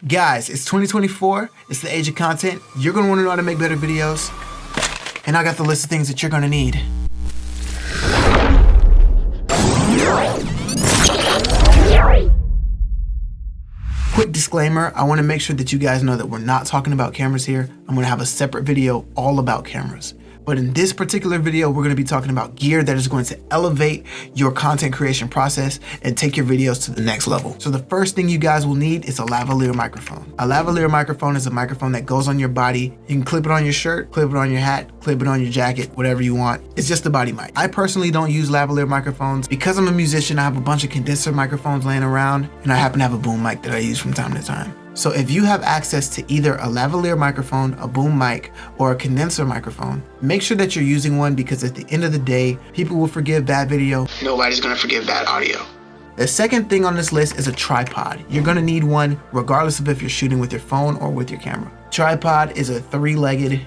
Guys, it's 2024. It's the age of content. You're gonna wanna know how to make better videos. And I got the list of things that you're gonna need. Quick disclaimer, I wanna make sure that you guys know that we're not talking about cameras here. I'm gonna have a separate video all about cameras. But in this particular video, we're gonna be talking about gear that is going to elevate your content creation process and take your videos to the next level. So the first thing you guys will need is a lavalier microphone. A lavalier microphone is a microphone that goes on your body. You can clip it on your shirt, clip it on your hat, clip it on your jacket, whatever you want. It's just a body mic. I personally don't use lavalier microphones. Because I'm a musician, I have a bunch of condenser microphones laying around, and I happen to have a boom mic that I use from time to time. So if you have access to either a lavalier microphone, a boom mic, or a condenser microphone, make sure that you're using one, because at the end of the day, people will forgive bad video. Nobody's gonna forgive bad audio. The second thing on this list is a tripod. You're gonna need one regardless of if you're shooting with your phone or with your camera. Tripod is a three-legged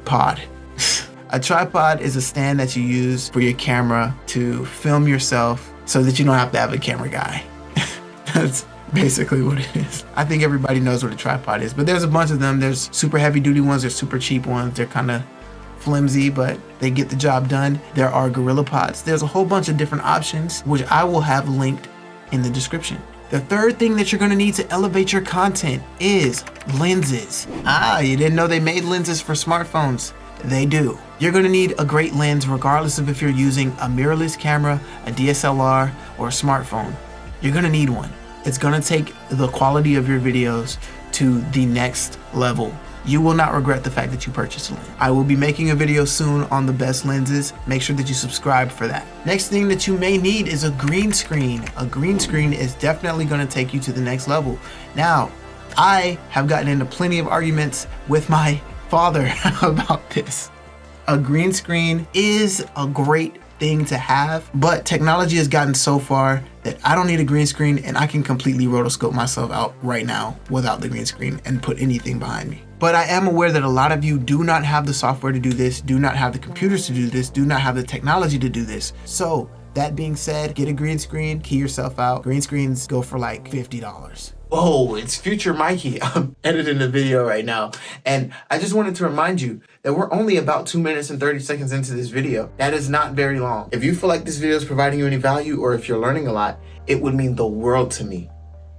pod. A tripod is a stand that you use for your camera to film yourself so that you don't have to have a camera guy. That's basically what it is. I think everybody knows what a tripod is, but there's a bunch of them. There's super heavy duty ones, there's super cheap ones. They're kind of flimsy, but they get the job done. There are gorilla pods. There's a whole bunch of different options, which I will have linked in the description. The third thing that you're gonna need to elevate your content is lenses. You didn't know they made lenses for smartphones? They do. You're gonna need a great lens regardless of if you're using a mirrorless camera, a DSLR, or a smartphone. You're gonna need one. It's gonna take the quality of your videos to the next level. You will not regret the fact that you purchased a lens. I will be making a video soon on the best lenses. Make sure that you subscribe for that. Next thing that you may need is a green screen. A green screen is definitely gonna take you to the next level. Now, I have gotten into plenty of arguments with my father about this. A green screen is a great thing to have, but technology has gotten so far that I don't need a green screen, and I can completely rotoscope myself out right now without the green screen and put anything behind me. But I am aware that a lot of you do not have the software to do this, do not have the computers to do this, do not have the technology to do this. So that being said, get a green screen, key yourself out. Green screens go for like $50. Oh, it's future Mikey. I'm editing the video right now. And I just wanted to remind you that we're only about 2 minutes and 30 seconds into this video. That is not very long. If you feel like this video is providing you any value, or if you're learning a lot, it would mean the world to me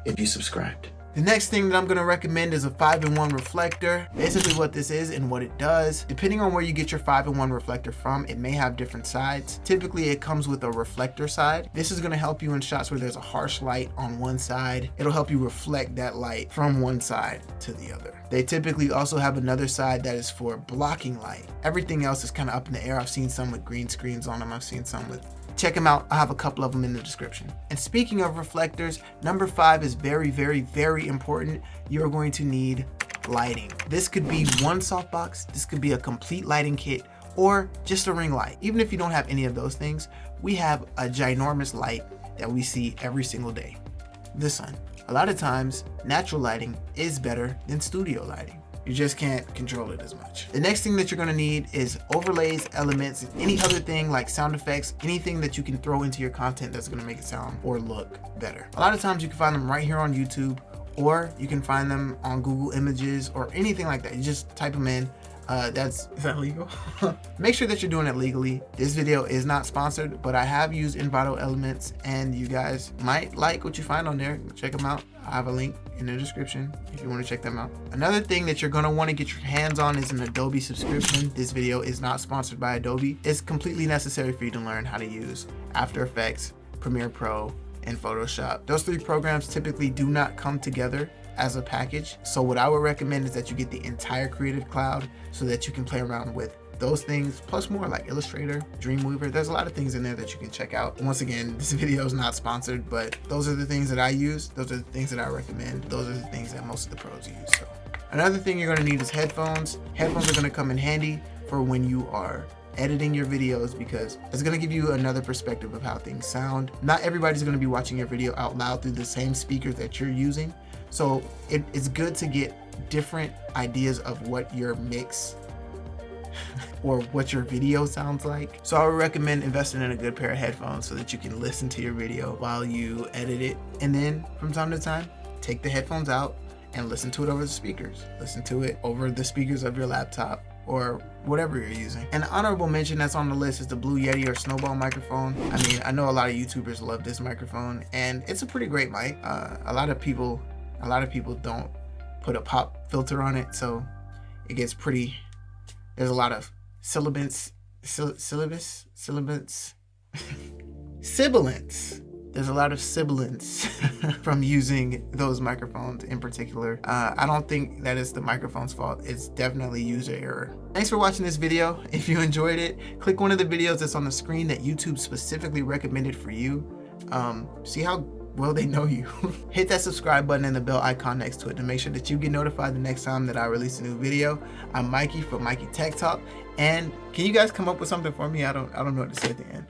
if you subscribed. The next thing that I'm gonna recommend is a 5-in-1 reflector. Basically what this is and what it does, depending on where you get your 5-in-1 reflector from, it may have different sides. Typically it comes with a reflector side. This is gonna help you in shots where there's a harsh light on one side. It'll help you reflect that light from one side to the other. They typically also have another side that is for blocking light. Everything else is kind of up in the air. I've seen some with green screens on them. I've seen some with... Check them out. I have a couple of them in the description. And speaking of reflectors, number 5 is very, very, very important. You're going to need lighting. This could be one softbox, this could be a complete lighting kit, or just a ring light. Even if you don't have any of those things, we have a ginormous light that we see every single day, the sun. A lot of times, natural lighting is better than studio lighting. You just can't control it as much. The next thing that you're gonna need is overlays, elements, any other thing like sound effects, anything that you can throw into your content that's gonna make it sound or look better. A lot of times you can find them right here on YouTube, or you can find them on Google Images or anything like that. You just type them in. Is that legal? Make sure that you're doing it legally. This video is not sponsored, but I have used Envato elements, and you guys might like what you find on there. Check them out. I have a link in the description if you want to check them out. Another thing that you're going to want to get your hands on is an Adobe Subscription. This video is not sponsored by Adobe. It's completely necessary for you to learn how to use After Effects, Premiere Pro, and Photoshop. Those 3 programs typically do not come together as a package. So what I would recommend is that you get the entire Creative Cloud so that you can play around with those things, plus more like Illustrator, Dreamweaver. There's a lot of things in there that you can check out. Once again, this video is not sponsored, but those are the things that I use. Those are the things that I recommend. Those are the things that most of the pros use. So another thing you're gonna need is headphones. Headphones are gonna come in handy for when you are editing your videos, because it's gonna give you another perspective of how things sound. Not everybody's gonna be watching your video out loud through the same speakers that you're using. So it's good to get different ideas of what your mix or what your video sounds like. So I would recommend investing in a good pair of headphones so that you can listen to your video while you edit it. And then from time to time, take the headphones out and listen to it over the speakers. Listen to it over the speakers of your laptop or whatever you're using. An honorable mention that's on the list is the Blue Yeti or Snowball microphone. I mean, I know a lot of YouTubers love this microphone, and it's a pretty great mic. A lot of people don't put a pop filter on it, so it gets pretty. There's a lot of sibilance. There's a lot of sibilance from using those microphones in particular. I don't think that is the microphone's fault. It's definitely user error. Thanks for watching this video. If you enjoyed it, click one of the videos that's on the screen that YouTube specifically recommended for you. See how well they know you. Hit that subscribe button and the bell icon next to it to make sure that you get notified the next time that I release a new video. I'm Mikey from Mikey Tech Talk. And can you guys come up with something for me? I don't know what to say at the end.